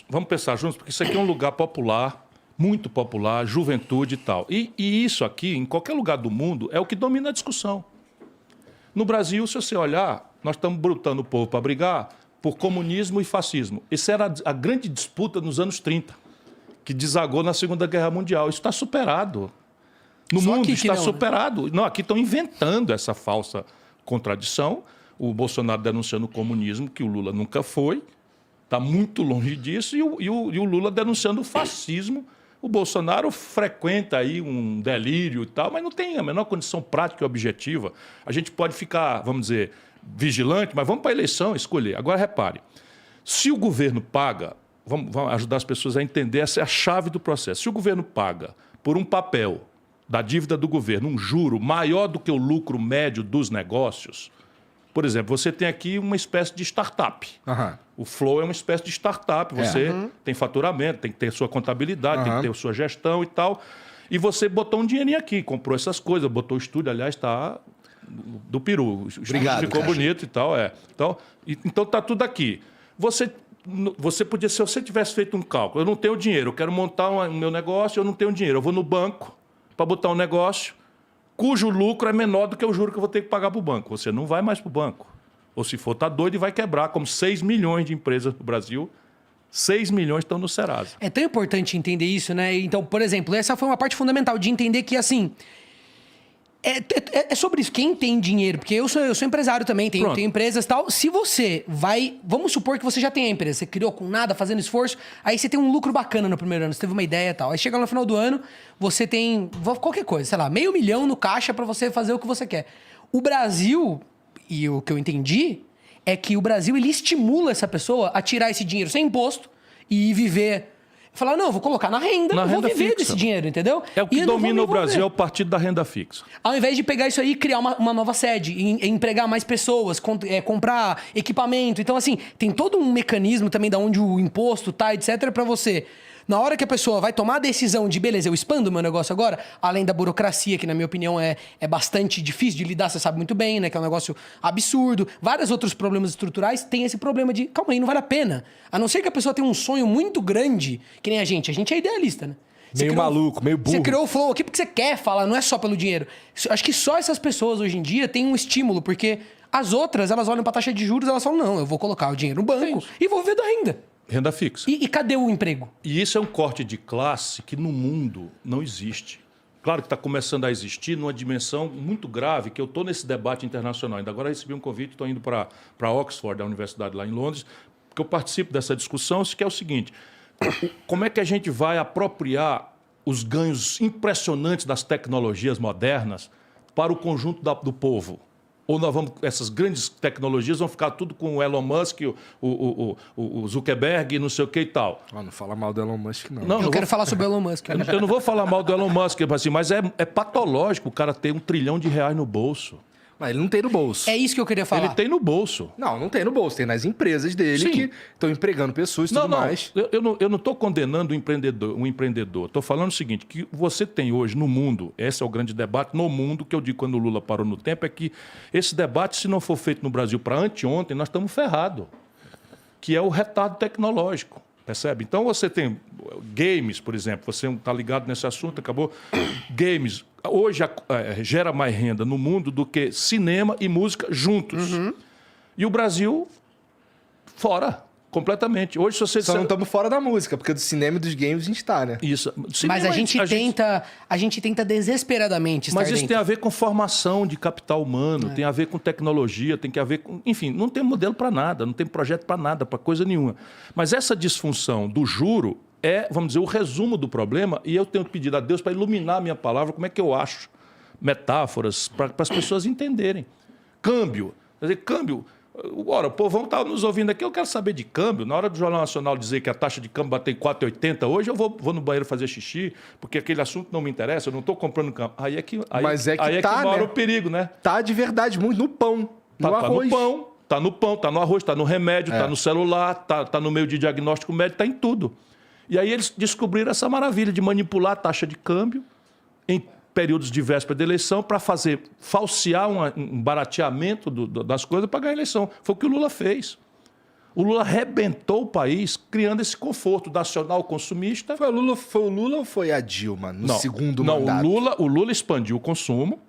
Vamos pensar juntos, porque isso aqui é um lugar popular, muito popular, juventude e tal. E isso aqui, em qualquer lugar do mundo, é o que domina a discussão. No Brasil, se você olhar, nós estamos brutando o povo para brigar por comunismo e fascismo. Essa era a grande disputa nos anos 30, que desagou na Segunda Guerra Mundial. Isso está superado. No mundo está superado. Não, aqui estão inventando essa falsa contradição. O Bolsonaro denunciando o comunismo, que o Lula nunca foi. Está muito longe disso. E o Lula denunciando o fascismo. O Bolsonaro frequenta aí um delírio e tal, mas não tem a menor condição prática e objetiva. A gente pode ficar, vamos dizer, vigilante, mas vamos para a eleição escolher. Agora, repare, se o governo paga, vamos ajudar as pessoas a entender, essa é a chave do processo. Se o governo paga por um papel da dívida do governo, um juro maior do que o lucro médio dos negócios, por exemplo, você tem aqui uma espécie de startup. Uhum. O Flow é uma espécie de startup. Você tem faturamento, tem que ter sua contabilidade, tem que ter sua gestão e tal. E você botou um dinheirinho aqui, comprou essas coisas, botou o estúdio, aliás, está do peru. O estúdio ficou bonito e tal. Então tá tudo aqui. Você podia, se você tivesse feito um cálculo, eu não tenho dinheiro, eu quero montar o meu negócio, eu não tenho dinheiro. Eu vou no banco para botar um negócio cujo lucro é menor do que o juro que eu vou ter que pagar para o banco. Você não vai mais para o banco. Ou se for, tá doido e vai quebrar, como 6 milhões de empresas no Brasil. 6 milhões estão no Serasa. É tão importante entender isso, né? Então, por exemplo, essa foi uma parte fundamental de entender que, assim... É sobre isso. Quem tem dinheiro, porque eu sou empresário também, tenho empresas e tal. Se você vai... Vamos supor que você já tem a empresa, você criou com nada, fazendo esforço, aí você tem um lucro bacana no primeiro ano, você teve uma ideia e tal. Aí chega no final do ano, você tem qualquer coisa, sei lá, 500 mil no caixa para você fazer o que você quer. O Brasil, e o que eu entendi, é que o Brasil ele estimula essa pessoa a tirar esse dinheiro sem imposto e viver... Falar, não, vou colocar na renda, vou viver desse dinheiro, entendeu? É o que domina o Brasil, é o partido da renda fixa. Ao invés de pegar isso aí e criar uma nova sede, empregar mais pessoas, comprar equipamento. Então, assim, tem todo um mecanismo também da onde o imposto tá, etc, para você... Na hora que a pessoa vai tomar a decisão de, beleza, eu expando o meu negócio agora, além da burocracia, que na minha opinião é bastante difícil de lidar, você sabe muito bem, né? Que é um negócio absurdo. Vários outros problemas estruturais tem esse problema de, calma aí, não vale a pena. A não ser que a pessoa tenha um sonho muito grande, que nem a gente é idealista, né? Meio maluco, meio burro. Você criou o Flow aqui porque você quer falar, não é só pelo dinheiro. Acho que só essas pessoas hoje em dia têm um estímulo, porque as outras, elas olham pra taxa de juros e elas falam, não, eu vou colocar o dinheiro no banco e vou viver da renda. Renda fixa. E cadê o emprego? E isso é um corte de classe que no mundo não existe. Claro que está começando a existir numa dimensão muito grave, que eu estou nesse debate internacional. Ainda agora recebi um convite, estou indo para Oxford, a universidade lá em Londres, porque eu participo dessa discussão, que é o seguinte, como é que a gente vai apropriar os ganhos impressionantes das tecnologias modernas para o conjunto do povo? Ou essas grandes tecnologias vão ficar tudo com o Elon Musk, o Zuckerberg, não sei o que e tal. Não fala mal do Elon Musk, não. Eu quero falar sobre o Elon Musk. Eu não vou falar mal do Elon Musk, assim, mas é patológico o cara ter R$1 trilhão no bolso. Mas ele não tem no bolso. É isso que eu queria falar. Ele tem no bolso. Não tem no bolso. Tem nas empresas dele que estão empregando pessoas e tudo mais. Eu não estou condenando um empreendedor. Estou falando o seguinte, que você tem hoje no mundo, esse é o grande debate no mundo, que eu digo quando o Lula parou no tempo, é que esse debate, se não for feito no Brasil para anteontem, nós estamos ferrados. Que é o retardo tecnológico. Percebe? Então você tem games, por exemplo, você está ligado nesse assunto, acabou. Games, hoje gera mais renda no mundo do que cinema e música juntos. E o Brasil, fora, completamente. Hoje, se você Só não estamos fora da música, porque do cinema e dos games a gente está, né? Isso. Mas a gente tenta desesperadamente estar Mas isso dentro. tem a ver com formação de capital humano, tem a ver com tecnologia, tem que a ver com... Enfim, não tem modelo para nada, não tem projeto para nada, para coisa nenhuma. Mas essa disfunção do juro é, vamos dizer, o resumo do problema, e eu tenho pedido a Deus para iluminar a minha palavra, como é que eu acho metáforas para as pessoas entenderem. Câmbio. Quer dizer, câmbio... Ora, o povão está nos ouvindo aqui, eu quero saber de câmbio. Na hora do Jornal Nacional dizer que a taxa de câmbio bateu em 4,80 hoje, eu vou no banheiro fazer xixi, porque aquele assunto não me interessa, eu não estou comprando câmbio. Aí é que mora o perigo, né? Tá de verdade, muito no pão, no arroz. Tá no pão, tá no arroz, tá no remédio, tá no celular, tá no meio de diagnóstico médico, tá em tudo. E aí eles descobriram essa maravilha de manipular a taxa de câmbio em períodos de véspera de eleição para falsear um barateamento das coisas para ganhar a eleição. Foi o que o Lula fez. O Lula arrebentou o país criando esse conforto nacional consumista. Foi o Lula ou foi a Dilma no segundo mandato? O Lula expandiu o consumo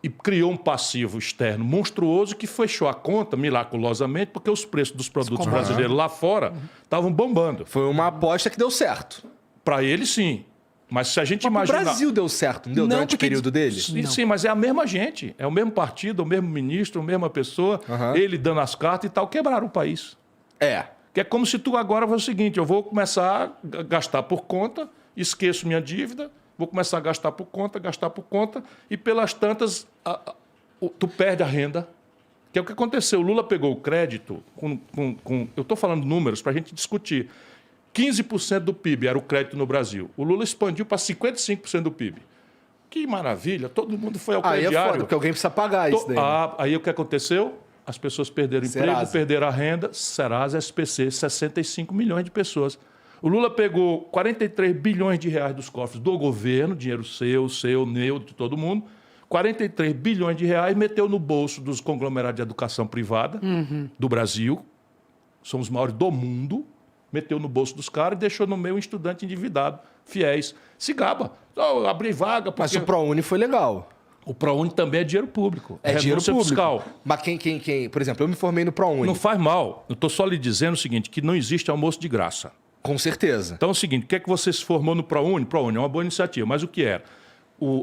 e criou um passivo externo monstruoso que fechou a conta miraculosamente porque os preços dos produtos brasileiros lá fora estavam bombando. Foi uma aposta que deu certo. Para ele, sim. Mas se a gente imaginar... O Brasil deu certo, não deu durante o período dele? Sim, mas é a mesma gente. É o mesmo partido, o mesmo ministro, a mesma pessoa. Ele dando as cartas e tal. Quebraram o país. Que é como se tu agora fosse o seguinte, eu vou começar a gastar por conta, esqueço minha dívida, vou começar a gastar por conta, e pelas tantas, tu perde a renda. Que é o que aconteceu. O Lula pegou o crédito eu estou falando números para a gente discutir. 15% do PIB era o crédito no Brasil. O Lula expandiu para 55% do PIB. Que maravilha, todo mundo foi ao crediário. Aí é foda, porque alguém precisa pagar isso daí. Aí o que aconteceu? As pessoas perderam o emprego, perderam a renda. Serasa, SPC, 65 milhões de pessoas. O Lula pegou 43 bilhões de reais dos cofres do governo, dinheiro seu, meu, de todo mundo. 43 bilhões de reais meteu no bolso dos conglomerados de educação privada do Brasil. São os maiores do mundo. Meteu no bolso dos caras e deixou no meio um estudante endividado, fiéis. Se gaba. Abrir vaga. Mas o ProUni foi legal. O ProUni também é dinheiro público. É dinheiro público. Fiscal. Mas quem... Por exemplo, eu me formei no ProUni. Não faz mal. Eu estou só lhe dizendo o seguinte, que não existe almoço de graça. Com certeza. Então é o seguinte, o que é que você se formou no ProUni? ProUni é uma boa iniciativa, mas o que era?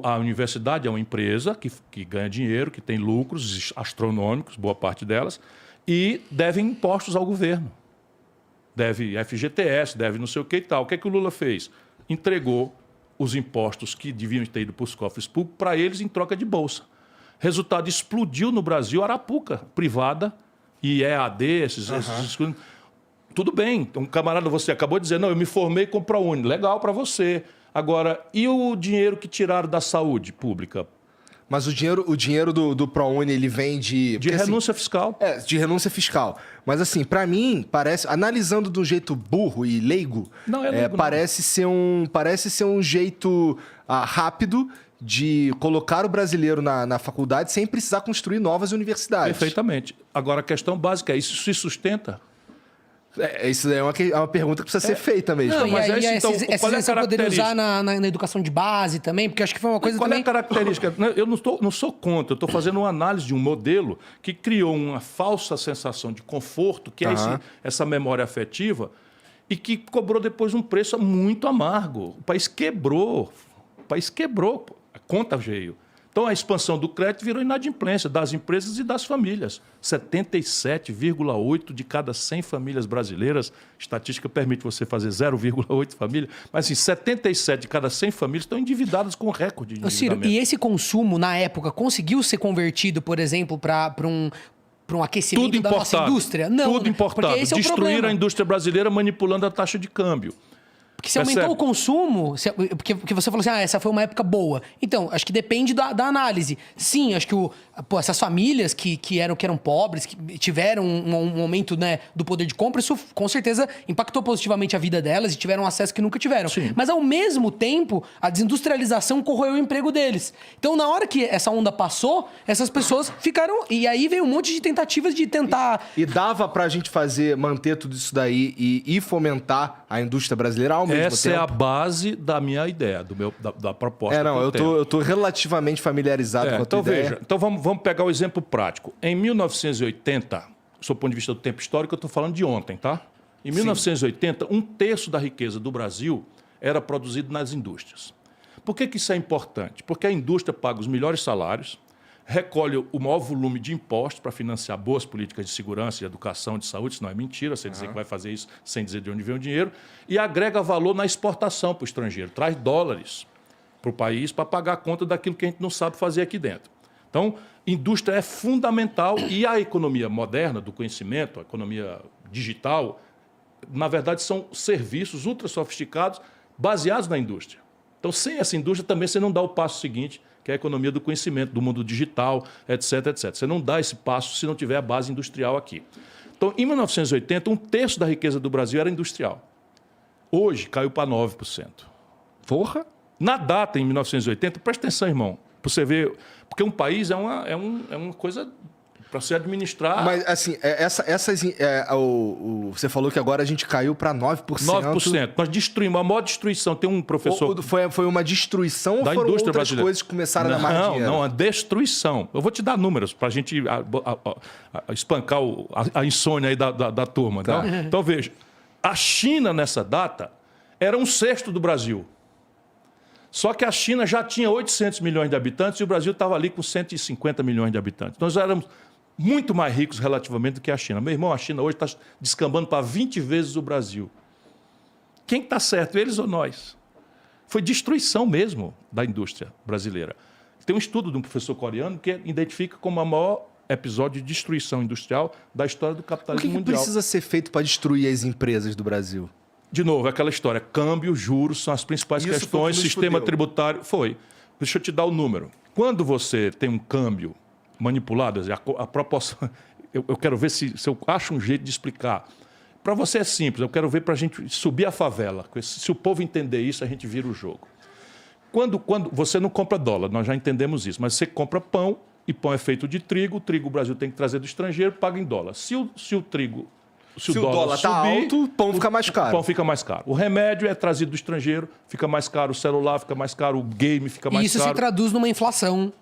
A universidade é uma empresa que ganha dinheiro, que tem lucros astronômicos, boa parte delas, e deve impostos ao governo. Deve FGTS, deve não sei o que e tal. O que é que o Lula fez? Entregou os impostos que deviam ter ido para os cofres públicos para eles em troca de bolsa. Resultado, explodiu no Brasil a Arapuca privada e EAD, esses tudo bem. Um camarada, você acabou de dizer, não, eu me formei com o ProUni. Legal para você. Agora, e o dinheiro que tiraram da saúde pública? Mas o dinheiro do ProUni, ele vem de... De renúncia fiscal. De renúncia fiscal. Mas assim, para mim, parece... Analisando de um jeito burro e leigo, parece ser um jeito rápido de colocar o brasileiro na faculdade sem precisar construir novas universidades. Perfeitamente. Agora, a questão básica é, isso se sustenta? Isso é uma pergunta que precisa ser feita mesmo. Não, mas então, qual é a característica? Poderia usar na educação de base também, porque acho que foi uma coisa também... Qual é a característica? Eu não sou contra, eu estou fazendo uma análise de um modelo que criou uma falsa sensação de conforto, que é essa memória afetiva, e que cobrou depois um preço muito amargo. O país quebrou, a conta veio. Então, a expansão do crédito virou inadimplência das empresas e das famílias. 77,8 de cada 100 famílias brasileiras, estatística permite você fazer 0,8 famílias, mas assim, 77 de cada 100 famílias estão endividadas com recorde de endividamento. Ciro, e esse consumo, na época, conseguiu ser convertido, por exemplo, para um aquecimento da nossa indústria? Não, tudo importado. Destruíram a indústria brasileira manipulando a taxa de câmbio. Porque se aumentou o consumo, porque você falou assim, essa foi uma época boa. Então, acho que depende da análise. Sim, acho que essas famílias que eram pobres, que tiveram um aumento, né, do poder de compra, isso com certeza impactou positivamente a vida delas e tiveram acesso que nunca tiveram. Sim. Mas, ao mesmo tempo, a desindustrialização corroeu o emprego deles. Então, na hora que essa onda passou, essas pessoas ficaram... E aí veio um monte de tentativas de tentar... E dava pra gente manter tudo isso daí e fomentar a indústria brasileira ao mesmo tempo? Essa é a base da minha ideia, da proposta. Eu tô relativamente familiarizado com a tua ideia. Veja, então vamos pegar o exemplo prático. Em 1980, do ponto de vista do tempo histórico, eu estou falando de ontem, tá? Em 1980, 1/3 da riqueza do Brasil era produzido nas indústrias. Por que isso é importante? Porque a indústria paga os melhores salários, recolhe o maior volume de impostos para financiar boas políticas de segurança, de educação, de saúde, isso não é mentira, você dizer que vai fazer isso sem dizer de onde vem o dinheiro, e agrega valor na exportação para o estrangeiro, traz dólares para o país para pagar a conta daquilo que a gente não sabe fazer aqui dentro. Então, indústria é fundamental e a economia moderna do conhecimento, a economia digital, na verdade são serviços ultra sofisticados baseados na indústria. Então, sem essa indústria também você não dá o passo seguinte, que é a economia do conhecimento, do mundo digital, etc, etc. Você não dá esse passo se não tiver a base industrial aqui. Então, em 1980, 1/3 da riqueza do Brasil era industrial. Hoje, caiu para 9%. Porra! Na data, em 1980, presta atenção, irmão, para você ver... Porque um país é uma coisa Para se administrar... Mas, assim, você falou que agora a gente caiu para 9%. 9%. Nós destruímos. A maior destruição. Tem um professor... Foi uma destruição da ou foram indústria outras brasileira. coisas que começaram a dar mais dinheiro? Não, a destruição. Eu vou te dar números para a gente espancar a insônia aí da turma. Tá. Então, veja. A China, nessa data, era 1/6 do Brasil. Só que a China já tinha 800 milhões de habitantes e o Brasil estava ali com 150 milhões de habitantes. Nós éramos muito mais ricos relativamente do que a China. Meu irmão, a China hoje está descambando para 20 vezes o Brasil. Quem está certo, eles ou nós? Foi destruição mesmo da indústria brasileira. Tem um estudo de um professor coreano que identifica como o maior episódio de destruição industrial da história do capitalismo mundial. O que precisa ser feito para destruir as empresas do Brasil? De novo, aquela história. Câmbio, juros são as principais questões. Sistema tributário. Deixa eu te dar o número. Quando você tem um câmbio manipulado, a proporção... Eu quero ver se eu acho um jeito de explicar. Para você é simples. Eu quero ver para a gente subir a favela. Se o povo entender isso, a gente vira o jogo. Quando você não compra dólar, nós já entendemos isso. Mas você compra pão, e pão é feito de trigo. O trigo o Brasil tem que trazer do estrangeiro, paga em dólar. Se o dólar está alto, o pão fica mais caro. O pão fica mais caro. O remédio é trazido do estrangeiro, fica mais caro. O celular fica mais caro. O game fica mais caro. E isso se traduz numa inflação.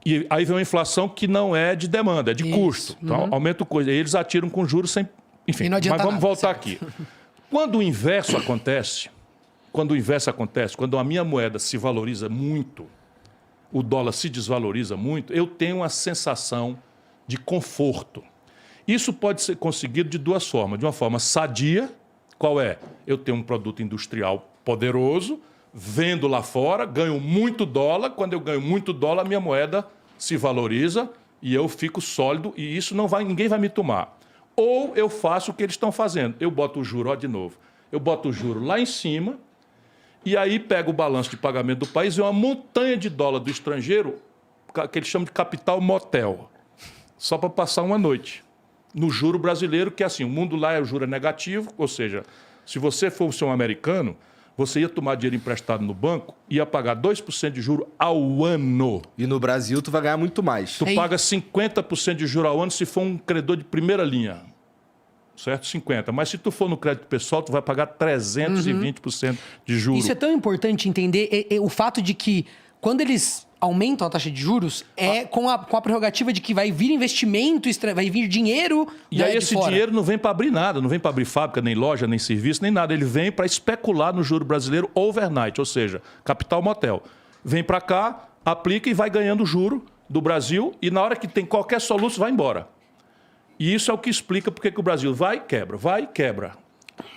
E aí vem uma inflação que não é de demanda, é de custo. Então, aumenta o custo. Aí eles atiram com juros sem... Enfim, mas vamos voltar aqui. Quando o inverso acontece, quando a minha moeda se valoriza muito, o dólar se desvaloriza muito, eu tenho uma sensação de conforto. Isso pode ser conseguido de duas formas. De uma forma sadia, qual é? Eu tenho um produto industrial poderoso, vendo lá fora, ganho muito dólar. Quando eu ganho muito dólar, a minha moeda se valoriza e eu fico sólido e isso ninguém vai me tomar. Ou eu faço o que eles estão fazendo. Eu boto o juro, de novo. Eu boto o juro lá em cima e aí pego o balanço de pagamento do país e uma montanha de dólar do estrangeiro, que eles chamam de capital motel, só para passar uma noite. No juro brasileiro, que é assim, o mundo lá o juro é negativo, ou seja, se você fosse um americano, você ia tomar dinheiro emprestado no banco e ia pagar 2% de juro ao ano. E no Brasil tu vai ganhar muito mais. Tu paga 50% de juro ao ano se for um credor de primeira linha. Certo? 50%. Mas se tu for no crédito pessoal, tu vai pagar 320% de juros. Isso é tão importante entender o fato de que quando eles aumentam a taxa de juros, com a prerrogativa de que vai vir investimento, vai vir dinheiro. E aí esse dinheiro não vem para abrir nada, não vem para abrir fábrica, nem loja, nem serviço, nem nada. Ele vem para especular no juro brasileiro overnight, ou seja, capital motel. Vem para cá, aplica e vai ganhando juro do Brasil e na hora que tem qualquer soluço, vai embora. E isso é o que explica porque que o Brasil vai e quebra.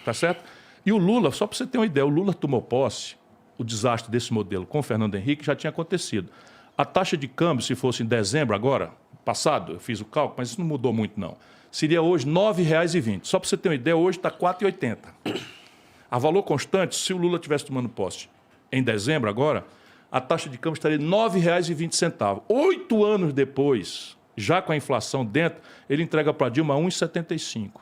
Tá certo? E o Lula, só para você ter uma ideia, o Lula tomou posse. O desastre desse modelo com o Fernando Henrique já tinha acontecido. A taxa de câmbio, se fosse em dezembro agora, passado, eu fiz o cálculo, mas isso não mudou muito não. Seria hoje R$ 9,20. Só para você ter uma ideia, hoje está R$ 4,80. A valor constante, se o Lula estivesse tomando posse em dezembro agora, a taxa de câmbio estaria R$ 9,20. 8 anos depois, já com a inflação dentro, ele entrega para Dilma 1,75.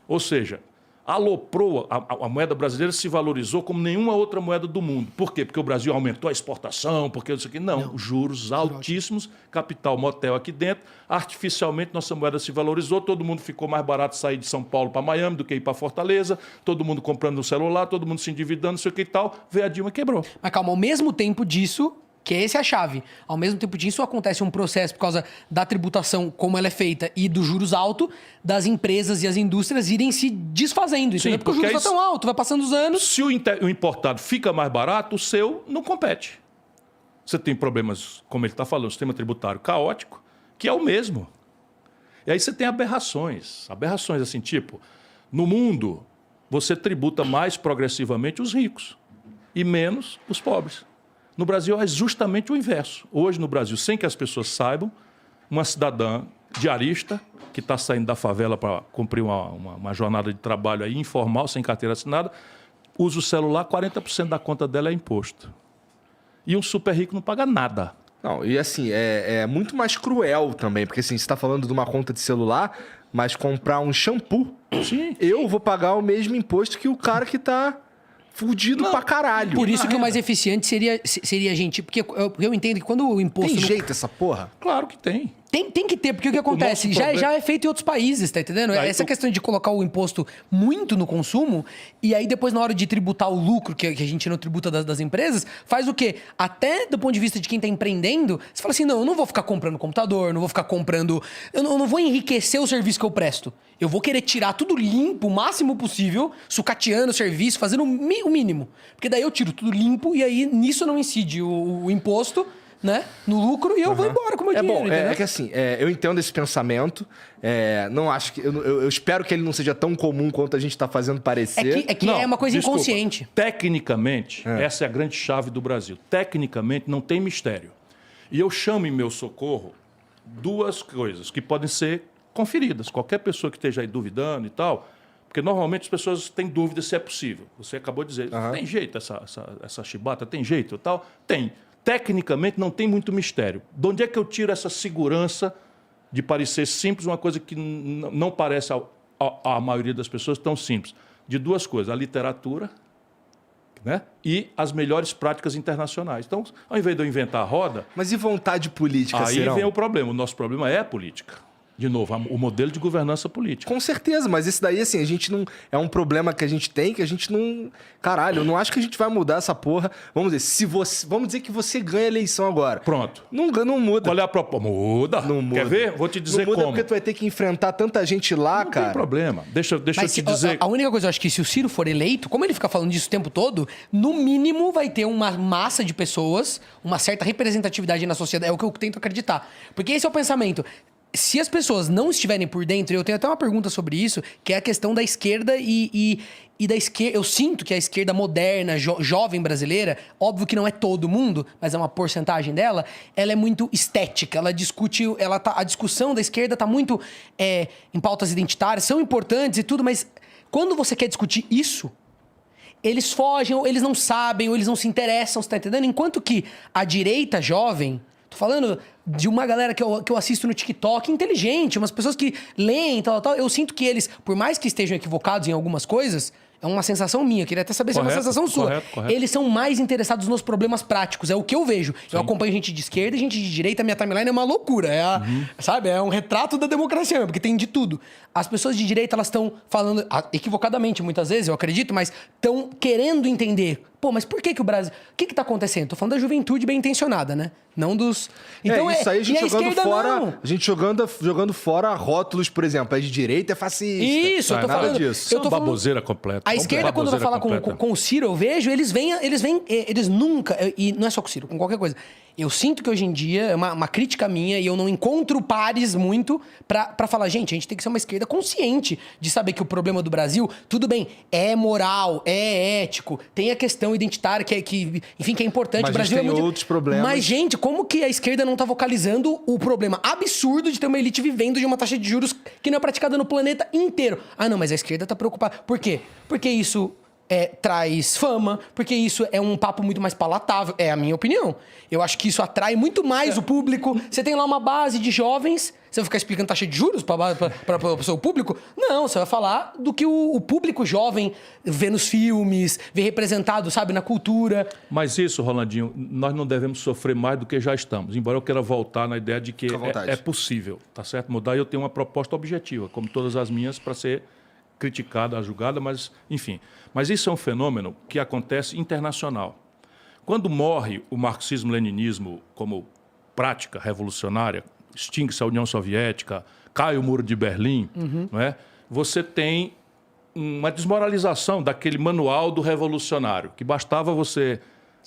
Ou seja, aloprou, a moeda brasileira se valorizou como nenhuma outra moeda do mundo. Por quê? Porque o Brasil aumentou a exportação, porque isso aqui. Não, juros altíssimos, capital motel aqui dentro. Artificialmente, nossa moeda se valorizou, todo mundo ficou mais barato sair de São Paulo para Miami do que ir para Fortaleza, todo mundo comprando no celular, todo mundo se endividando, não sei o que e tal. Veio a Dilma e quebrou. Mas calma, ao mesmo tempo disso... Que essa é a chave. Ao mesmo tempo disso, acontece um processo por causa da tributação, como ela é feita, e dos juros altos, das empresas e as indústrias irem se desfazendo. Sim, porque o juros está tão alto, vai passando os anos. Se o importado fica mais barato, o seu não compete. Você tem problemas, como ele está falando, sistema tributário caótico, que é o mesmo. E aí você tem aberrações. Aberrações assim, tipo, no mundo, você tributa mais progressivamente os ricos e menos os pobres. No Brasil é justamente o inverso. Hoje, no Brasil, sem que as pessoas saibam, uma cidadã diarista que está saindo da favela para cumprir uma jornada de trabalho aí, informal, sem carteira assinada, usa o celular, 40% da conta dela é imposto. E um super rico não paga nada. Não, e assim, é muito mais cruel também, porque assim, você está falando de uma conta de celular, mas comprar um shampoo, sim, eu vou pagar o mesmo imposto que o cara que está... fudido pra caralho. Por isso que o mais eficiente seria a gente... Porque eu entendo que quando o imposto... Tem jeito essa porra? Claro que tem. Tem que ter, porque o que acontece? Já é feito em outros países, tá entendendo? Essa questão de colocar o imposto muito no consumo, e aí depois na hora de tributar o lucro, que a gente não tributa das empresas, faz o quê? Até do ponto de vista de quem tá empreendendo, você fala assim, não, eu não vou ficar comprando computador, não vou ficar comprando... Eu não vou enriquecer o serviço que eu presto. Eu vou querer tirar tudo limpo, o máximo possível, sucateando o serviço, fazendo o mínimo. Porque daí eu tiro tudo limpo e aí nisso não incide o imposto... Né? No lucro e eu vou embora com o meu dinheiro. Bom, é que assim, eu entendo esse pensamento. Não acho que. Eu espero que ele não seja tão comum quanto a gente está fazendo parecer. É que não, é uma coisa desculpa. inconsciente. Tecnicamente, essa é a grande chave do Brasil. Tecnicamente, não tem mistério. E eu chamo em meu socorro duas coisas que podem ser conferidas. Qualquer pessoa que esteja aí duvidando e tal. Porque normalmente as pessoas têm dúvida se é possível. Você acabou de dizer, tem jeito essa chibata? Tem jeito e tal? Tem. Tecnicamente, não tem muito mistério. De onde é que eu tiro essa segurança de parecer simples, uma coisa que não parece à maioria das pessoas tão simples? De duas coisas, a literatura, né? E as melhores práticas internacionais. Então, ao invés de eu inventar a roda... Mas e vontade política, aí vem o problema. O nosso problema é a política. De novo, o modelo de governança política. Com certeza, mas isso daí, assim, a gente não... É um problema que a gente não... Caralho, eu não acho que a gente vai mudar essa porra. Vamos dizer, vamos dizer que você ganha a eleição agora. Pronto. Não muda. Qual é a proposta? Muda. Não muda. Quer ver? Vou te dizer como. Não muda como. porque tu vai ter que enfrentar tanta gente lá, não cara. Não tem problema. Deixa eu te dizer... A única coisa, eu acho que se o Ciro for eleito, como ele fica falando disso o tempo todo, no mínimo vai ter uma massa de pessoas, uma certa representatividade na sociedade. É o que eu tento acreditar. Porque esse é o pensamento. Se as pessoas não estiverem por dentro, eu tenho até uma pergunta sobre isso, que é a questão da esquerda e da esquerda. Eu sinto que a esquerda moderna, jovem brasileira, óbvio que não é todo mundo, mas é uma porcentagem dela, ela é muito estética, ela discute, a discussão da esquerda está muito em pautas identitárias, são importantes e tudo, mas quando você quer discutir isso, eles fogem, ou eles não sabem, ou eles não se interessam, você tá entendendo? Enquanto que a direita jovem... Tô falando de uma galera que eu assisto no TikTok, inteligente, umas pessoas que leem, tal. Eu sinto que eles, por mais que estejam equivocados em algumas coisas, é uma sensação minha, queria até saber se é uma sensação sua. Correto. Eles são mais interessados nos problemas práticos, é o que eu vejo. Sim. Eu acompanho gente de esquerda e gente de direita, minha timeline é uma loucura. Sabe? É um retrato da democracia, porque tem de tudo. As pessoas de direita, elas estão falando, equivocadamente muitas vezes, eu acredito, mas estão querendo entender. Pô, mas por que o Brasil... O que tá acontecendo? Tô falando da juventude bem intencionada, né? Não dos... Então isso aí a gente jogando fora... Não. A gente jogando fora rótulos, por exemplo. É de direita, é fascista. Isso, eu tô falando disso. Eu tô falando... baboseira completa. A esquerda, quando vai falar com o Ciro, eu vejo, eles nunca... E não é só com o Ciro, com qualquer coisa. Eu sinto que hoje em dia, é uma crítica minha, e eu não encontro pares muito pra falar, gente, a gente tem que ser uma esquerda consciente de saber que o problema do Brasil, tudo bem, é moral, é ético, tem a questão identitária que é importante. Mas o Brasil tem outros problemas. Mas, gente, como que a esquerda não tá vocalizando o problema absurdo de ter uma elite vivendo de uma taxa de juros que não é praticada no planeta inteiro? Ah, não, mas a esquerda tá preocupada. Por quê? Porque isso... traz fama, porque isso é um papo muito mais palatável. É a minha opinião. Eu acho que isso atrai muito mais o público. Você tem lá uma base de jovens, você vai ficar explicando taxa de juros para o seu público? Não, você vai falar do que o público jovem vê nos filmes, vê representado, sabe, na cultura. Mas isso, Rolandinho, nós não devemos sofrer mais do que já estamos. Embora eu queira voltar na ideia de que é possível, tá certo? Mudar, e eu tenho uma proposta objetiva, como todas as minhas, para ser criticada, julgada, mas, enfim. Mas isso é um fenômeno que acontece internacional. Quando morre o marxismo-leninismo como prática revolucionária, extingue-se a União Soviética, cai o Muro de Berlim, não é? Você tem uma desmoralização daquele manual do revolucionário, que bastava você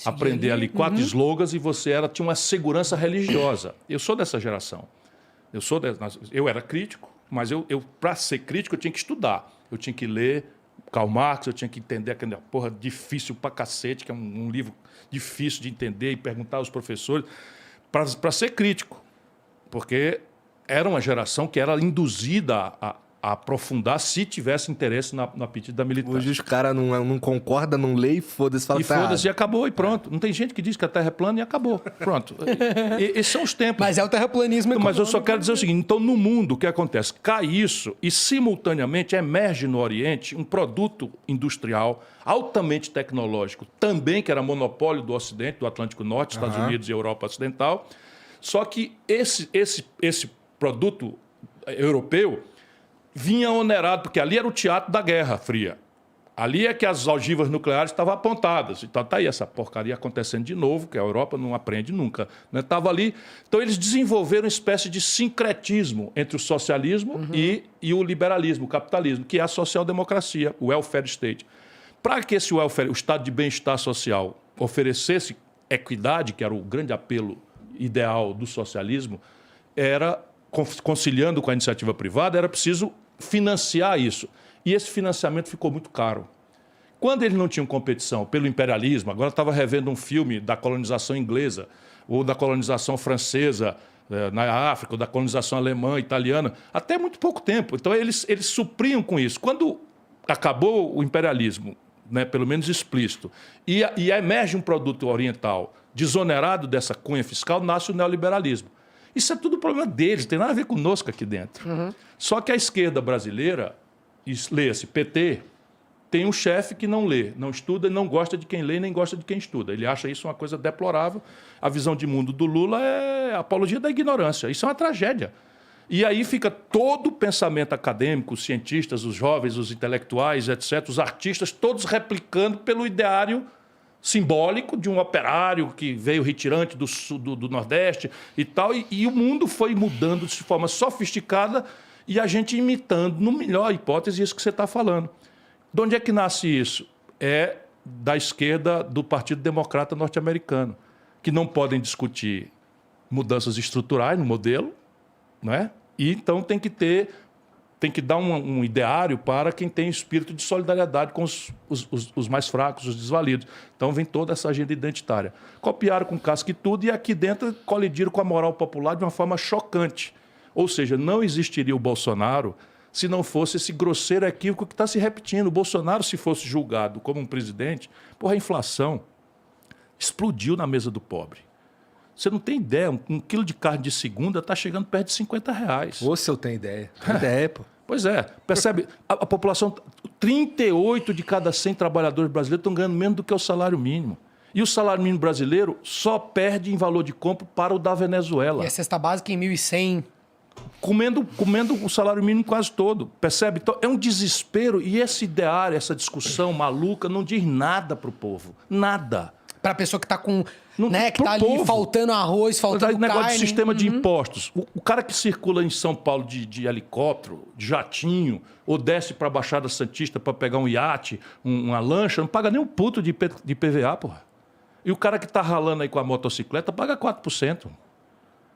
aprender ali 4 slogans e você tinha uma segurança religiosa. Eu sou dessa geração. Eu era crítico, mas para ser crítico eu tinha que estudar. Eu tinha que ler Karl Marx, eu tinha que entender aquela porra difícil pra cacete, que é um livro difícil de entender e perguntar aos professores, para ser crítico. Porque era uma geração que era induzida a aprofundar se tivesse interesse no apetite da militância. Hoje os caras não concordam, não lê e foda-se. E foda-se e acabou, e pronto. Não tem gente que diz que a Terra é plana e acabou. Pronto. Esses são os tempos. Mas é o terraplanismo econômico. Mas eu só quero dizer o seguinte, então no mundo o que acontece? Cai isso e simultaneamente emerge no Oriente um produto industrial altamente tecnológico, também que era monopólio do Ocidente, do Atlântico Norte, Estados Unidos e Europa Ocidental. Só que esse produto europeu, vinha onerado, porque ali era o teatro da Guerra Fria. Ali é que as ogivas nucleares estavam apontadas. Então está aí essa porcaria acontecendo de novo, que a Europa não aprende nunca. Estava ali. Então eles desenvolveram uma espécie de sincretismo entre o socialismo e o liberalismo, o capitalismo, que é a social-democracia, o welfare state. Para que esse welfare, o estado de bem-estar social, oferecesse equidade, que era o grande apelo ideal do socialismo, era, conciliando com a iniciativa privada, era preciso financiar isso. E esse financiamento ficou muito caro. Quando eles não tinham competição pelo imperialismo, agora estava revendo um filme da colonização inglesa, ou da colonização francesa na África, ou da colonização alemã, italiana, até muito pouco tempo. Então eles supriam com isso. Quando acabou o imperialismo, né, pelo menos explícito, e emerge um produto oriental desonerado dessa cunha fiscal, nasce o neoliberalismo. Isso é tudo problema deles, não tem nada a ver conosco aqui dentro. Só que a esquerda brasileira, lê-se PT, tem um chefe que não lê, não estuda, não gosta de quem lê, nem gosta de quem estuda. Ele acha isso uma coisa deplorável. A visão de mundo do Lula é a apologia da ignorância. Isso é uma tragédia. E aí fica todo o pensamento acadêmico, os cientistas, os jovens, os intelectuais, etc., os artistas, todos replicando pelo ideário simbólico de um operário que veio retirante do sul, do Nordeste e tal. E o mundo foi mudando de forma sofisticada e a gente imitando, no melhor hipótese, isso que você está falando. De onde é que nasce isso? É da esquerda do Partido Democrata norte-americano, que não podem discutir mudanças estruturais no modelo, não é? E então tem que dar um ideário para quem tem espírito de solidariedade com os mais fracos, os desvalidos. Então vem toda essa agenda identitária. Copiaram com casca e tudo, e aqui dentro colidiram com a moral popular de uma forma chocante. Ou seja, não existiria o Bolsonaro se não fosse esse grosseiro equívoco que está se repetindo. O Bolsonaro, se fosse julgado como um presidente, a inflação explodiu na mesa do pobre. Você não tem ideia, um quilo de carne de segunda está chegando perto de R$50. Ou se eu tenho ideia. Tem ideia, pô. Pois é, percebe? A população, 38 de cada 100 trabalhadores brasileiros estão ganhando menos do que o salário mínimo. E o salário mínimo brasileiro só perde em valor de compra para o da Venezuela. E a cesta básica em 1.100... Comendo o salário mínimo quase todo, percebe? Então, é um desespero e esse ideário, essa discussão maluca não diz nada para o povo, nada. Para a pessoa que está com, não, né, que está ali faltando arroz, faltando carne. Negócio de sistema de impostos. O cara que circula em São Paulo de helicóptero, de jatinho, ou desce para a Baixada Santista para pegar um iate, uma lancha, não paga nem um puto de PVA, porra. E o cara que está ralando aí com a motocicleta paga 4%.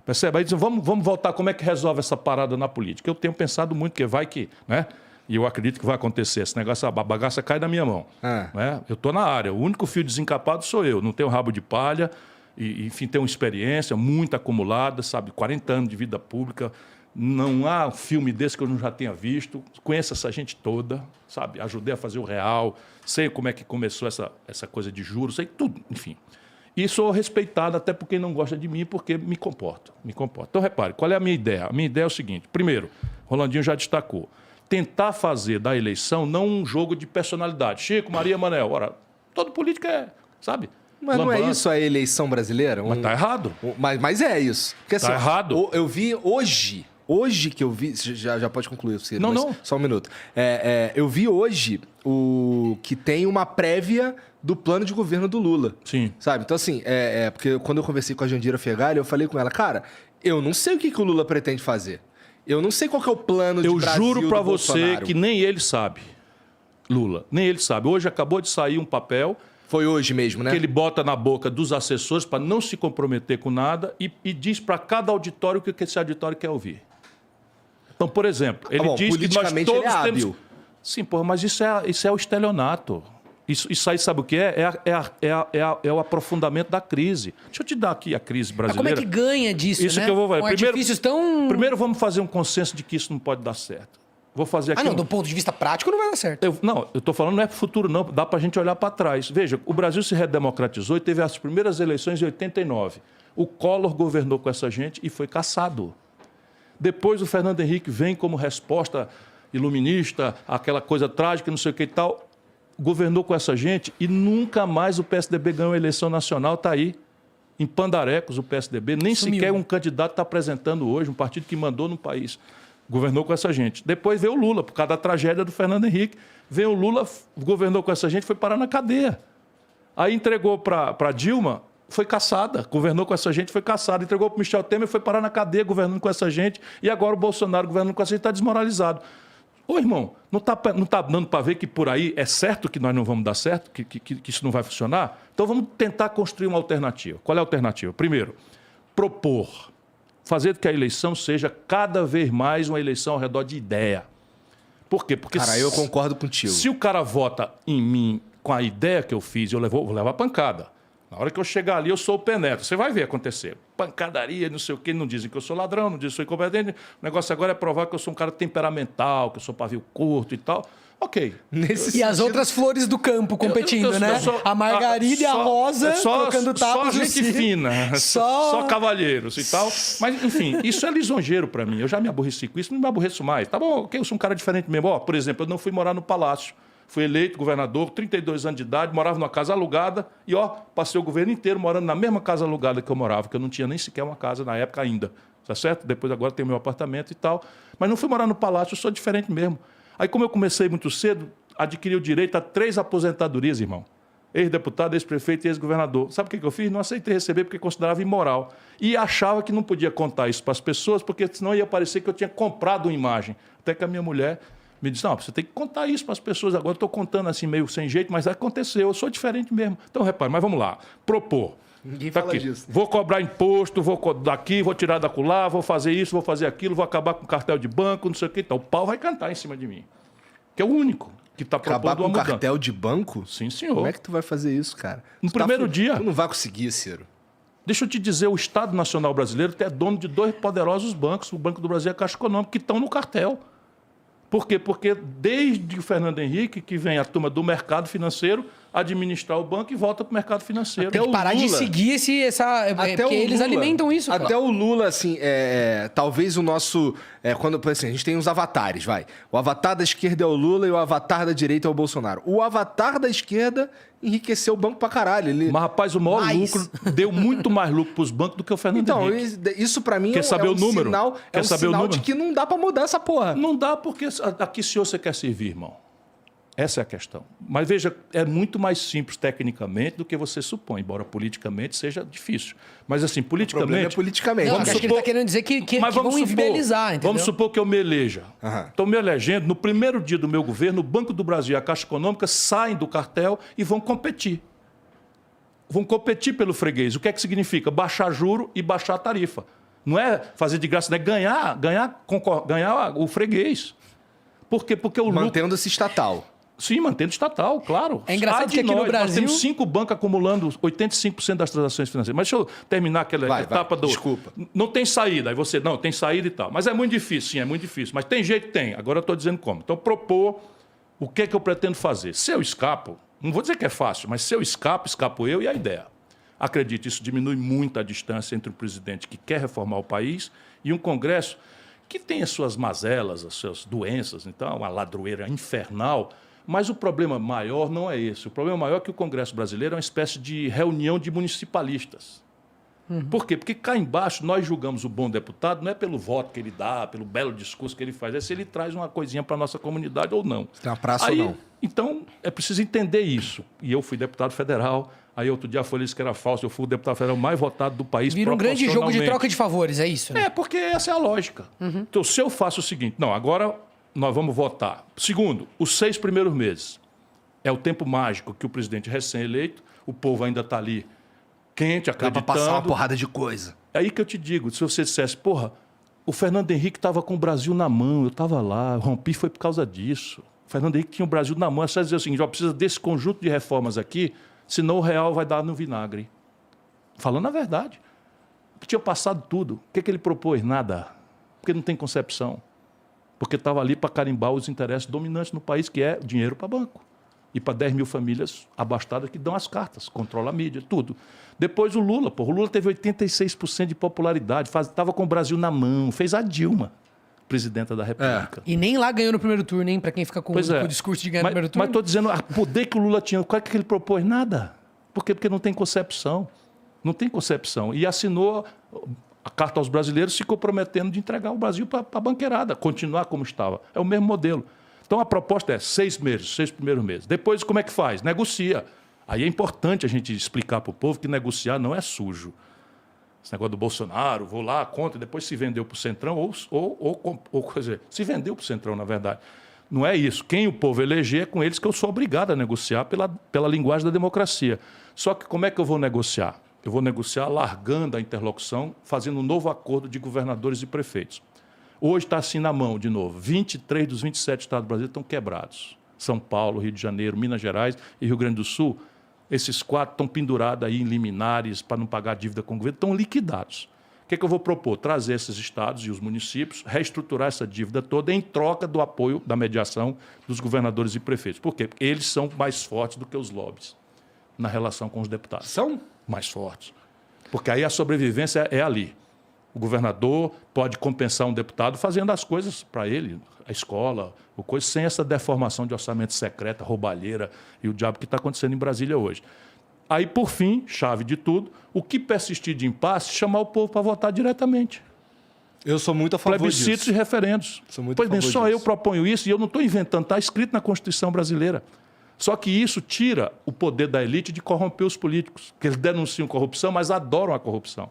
Percebe? Aí dizem, vamos voltar, como é que resolve essa parada na política? Eu tenho pensado muito que vai que, né? E eu acredito que vai acontecer. Esse negócio, a bagaça cai na minha mão. Né? Eu estou na área. O único fio desencapado sou eu. Não tenho rabo de palha. E, enfim, tenho uma experiência muito acumulada, sabe? 40 anos de vida pública. Não há um filme desse que eu não já tenha visto. Conheço essa gente toda, sabe? Ajudei a fazer o real. Sei como é que começou essa coisa de juros. Sei tudo, enfim. E sou respeitado até por quem não gosta de mim, porque me comporto. Então, repare, qual é a minha ideia? A minha ideia é o seguinte. Primeiro, Rolandinho já destacou. Tentar fazer da eleição não um jogo de personalidade. Chico, Maria, Manel. Ora, todo político é, sabe? Mas não é isso a eleição brasileira? Mas tá errado. Mas é isso. Porque, tá errado. Eu vi hoje que eu vi... Já pode concluir, Ciro. Não. Só um minuto. Eu vi hoje que tem uma prévia do plano de governo do Lula. Sim. Sabe? Então, assim, porque quando eu conversei com a Jandira Fegali, eu falei com ela, cara, eu não sei o que o Lula pretende fazer. Eu não sei qual que é o plano de Brasil do Bolsonaro. Eu juro pra você que nem ele sabe, Lula. Nem ele sabe. Hoje acabou de sair um papel... Foi hoje mesmo, né? Que ele bota na boca dos assessores para não se comprometer com nada e diz para cada auditório o que esse auditório quer ouvir. Então, por exemplo, ele diz que nós todos temos... Sim, porra, mas isso é o estelionato. Isso aí sabe o que é? É o aprofundamento da crise. Deixa eu te dar aqui a crise brasileira. Mas como é que ganha disso, isso né? Que eu vou fazer. Com artifícios tão... Primeiro vamos fazer um consenso de que isso não pode dar certo. Vou fazer aqui do ponto de vista prático não vai dar certo. Eu estou falando não é para o futuro, não. Dá para a gente olhar para trás. Veja, o Brasil se redemocratizou e teve as primeiras eleições em 89. O Collor governou com essa gente e foi cassado. Depois o Fernando Henrique vem como resposta iluminista, aquela coisa trágica, não sei o que e tal. Governou com essa gente e nunca mais o PSDB ganhou a eleição nacional, está aí. Em Pandarecos, o PSDB, nem sequer um candidato está apresentando hoje, um partido que mandou no país. Governou com essa gente. Depois veio o Lula, por causa da tragédia do Fernando Henrique. Veio o Lula, governou com essa gente, foi parar na cadeia. Aí entregou para Dilma, foi caçada. Governou com essa gente, foi caçada. Entregou para Michel Temer, foi parar na cadeia, governando com essa gente. E agora o Bolsonaro governando com essa gente está desmoralizado. Ô, irmão, não tá dando para ver que por aí é certo que nós não vamos dar certo, que isso não vai funcionar? Então vamos tentar construir uma alternativa. Qual é a alternativa? Primeiro, propor, fazer que a eleição seja cada vez mais uma eleição ao redor de ideia. Por quê? Porque cara, eu concordo contigo. Se o cara vota em mim com a ideia que eu fiz, eu vou levar pancada. Na hora que eu chegar ali, eu sou o penetra. Você vai ver acontecer. Pancadaria, não sei o quê. Não dizem que eu sou ladrão, não dizem que eu sou incompetente. O negócio agora é provar que eu sou um cara temperamental, que eu sou pavio curto e tal. Ok. E as outras flores do campo competindo, né? A margarida e a rosa trocando tapas. Só gente fina, só cavalheiros e tal. Mas, enfim, isso é lisonjeiro para mim. Eu já me aborreci com isso, não me aborreço mais. Tá bom, ok, eu sou um cara diferente mesmo. Ó, por exemplo, eu não fui morar no Palácio. Fui eleito governador, 32 anos de idade, morava numa casa alugada e, passei o governo inteiro morando na mesma casa alugada que eu morava, que eu não tinha nem sequer uma casa na época ainda, tá certo? Depois agora tenho meu apartamento e tal. Mas não fui morar no Palácio, eu sou diferente mesmo. Aí, como eu comecei muito cedo, adquiri o direito a 3 aposentadorias, irmão. Ex-deputado, ex-prefeito e ex-governador. Sabe o que eu fiz? Não aceitei receber porque considerava imoral. E achava que não podia contar isso para as pessoas, porque senão ia parecer que eu tinha comprado uma imagem. Até que a minha mulher me disse, não, você tem que contar isso para as pessoas. Agora eu estou contando assim meio sem jeito, mas aconteceu, eu sou diferente mesmo. Então, repare, mas vamos lá. Propor. Ninguém fala aqui. disso. Vou cobrar imposto, vou daqui, vou tirar da acolá, vou fazer isso, vou fazer aquilo, vou acabar com cartel de banco, não sei o que. Então, o pau vai cantar em cima de mim. Que é o único que está propondo acabar com uma mudança. Cartel de banco? Sim, senhor. Como é que tu vai fazer isso, cara? No primeiro dia... Tu não vai conseguir, Ciro. Deixa eu te dizer, o Estado Nacional Brasileiro é dono de 2 poderosos bancos, o Banco do Brasil e a Caixa Econômica, que estão no cartel. Por quê? Porque desde o Fernando Henrique que vem a turma do mercado financeiro administrar o banco e volta para o mercado financeiro. Tem que parar de seguir porque eles alimentam isso. Até o Lula, assim, talvez o nosso... quando, assim, a gente tem uns avatares, vai. O avatar da esquerda é o Lula e o avatar da direita é o Bolsonaro. O avatar da esquerda enriqueceu o banco pra caralho. Mas, rapaz, o maior lucro deu muito mais lucro pros bancos do que o Fernando Henrique. Então, isso pra mim Quer saber o número? Sinal, sinal de que não dá pra mudar essa porra. Não dá porque a que senhor você quer servir, irmão? Essa é a questão. Mas veja, é muito mais simples tecnicamente do que você supõe, embora politicamente seja difícil. Mas assim, politicamente... O problema é politicamente. Não, acho que ele está querendo dizer que vão inviabilizar, entendeu? Vamos supor que eu me eleja. Estou me elegendo, no primeiro dia do meu governo, o Banco do Brasil e a Caixa Econômica saem do cartel e vão competir. Vão competir pelo freguês. O que é que significa? Baixar juro e baixar a tarifa. Não é fazer de graça, não é ganhar o freguês. Por quê? Porque o lucro... Mantendo-se estatal. Sim, mantendo estatal, claro. É engraçado que aqui no Brasil... Nós temos 5 bancos acumulando 85% das transações financeiras. Mas deixa eu terminar aquela etapa do... Desculpa. Não tem saída. Aí você, não, tem saída e tal. Mas é muito difícil, sim, é muito difícil. Mas tem jeito? Tem. Agora eu estou dizendo como. Então, propor o que é que eu pretendo fazer. Se eu escapo, não vou dizer que é fácil, mas se eu escapo eu e a ideia. Acredite, isso diminui muito a distância entre um presidente que quer reformar o país e um Congresso que tem as suas mazelas, as suas doenças, então, uma ladroeira infernal. Mas o problema maior não é esse. O problema maior é que o Congresso brasileiro é uma espécie de reunião de municipalistas. Por quê? Porque cá embaixo nós julgamos o bom deputado não é pelo voto que ele dá, pelo belo discurso que ele faz, é se ele traz uma coisinha para a nossa comunidade ou não. Se tem uma praça ou não. Então, é preciso entender isso. E eu fui deputado federal, aí outro dia a Folha disse que era falso, eu fui o deputado federal mais votado do país. Vira um grande jogo de troca de favores, é isso? Né? É, porque essa é a lógica. Então, se eu faço o seguinte, não, agora... nós vamos votar. Segundo, os 6 primeiros meses. É o tempo mágico que o presidente recém-eleito, o povo ainda está ali quente, acreditando. Dá para passar uma porrada de coisa. É aí que eu te digo, se você dissesse, porra, o Fernando Henrique estava com o Brasil na mão, eu estava lá, eu rompi foi por causa disso. O Fernando Henrique tinha o Brasil na mão, é só dizer o seguinte, ó, precisa desse conjunto de reformas aqui, senão o real vai dar no vinagre. Falando a verdade. Tinha passado tudo. O que ele propôs? Nada. Porque não tem concepção. Porque estava ali para carimbar os interesses dominantes no país, que é dinheiro para banco. E para 10 mil famílias abastadas que dão as cartas, controla a mídia, tudo. Depois o Lula, o Lula teve 86% de popularidade, estava com o Brasil na mão, fez a Dilma, presidenta da República. E nem lá ganhou no primeiro turno, hein? Para quem fica com o discurso de ganhar no primeiro turno. Mas estou dizendo, o poder que o Lula tinha, qual é que ele propôs? Nada. Por quê? Porque não tem concepção. Não tem concepção. E assinou a carta aos brasileiros, se comprometendo de entregar o Brasil para a banqueirada, continuar como estava. É o mesmo modelo. Então, a proposta é 6 meses, 6 primeiros meses. Depois, como é que faz? Negocia. Aí é importante a gente explicar para o povo que negociar não é sujo. Esse negócio do Bolsonaro, vou lá, conta, depois se vendeu para o Centrão, ou quer dizer, se vendeu para o Centrão, na verdade. Não é isso. Quem o povo eleger é com eles que eu sou obrigado a negociar pela linguagem da democracia. Só que como é que eu vou negociar? Eu vou negociar largando a interlocução, fazendo um novo acordo de governadores e prefeitos. Hoje está assim na mão, de novo. 23 dos 27 estados brasileiros estão quebrados. São Paulo, Rio de Janeiro, Minas Gerais e Rio Grande do Sul. Esses 4 estão pendurados aí em liminares para não pagar dívida com o governo, estão liquidados. O que eu vou propor? Trazer esses estados e os municípios, reestruturar essa dívida toda em troca do apoio, da mediação dos governadores e prefeitos. Por quê? Porque eles são mais fortes do que os lobbies na relação com os deputados. São mais fortes. Porque aí a sobrevivência é ali. O governador pode compensar um deputado fazendo as coisas para ele, a escola, o coisa, sem essa deformação de orçamento secreta, roubalheira e o diabo que está acontecendo em Brasília hoje. Aí, por fim, chave de tudo, o que persistir de impasse, chamar o povo para votar diretamente. Eu sou muito a favor disso. Plebiscitos e referendos. Pois bem, só eu proponho isso e eu não estou inventando, está escrito na Constituição brasileira. Só que isso tira o poder da elite de corromper os políticos, que eles denunciam corrupção, mas adoram a corrupção.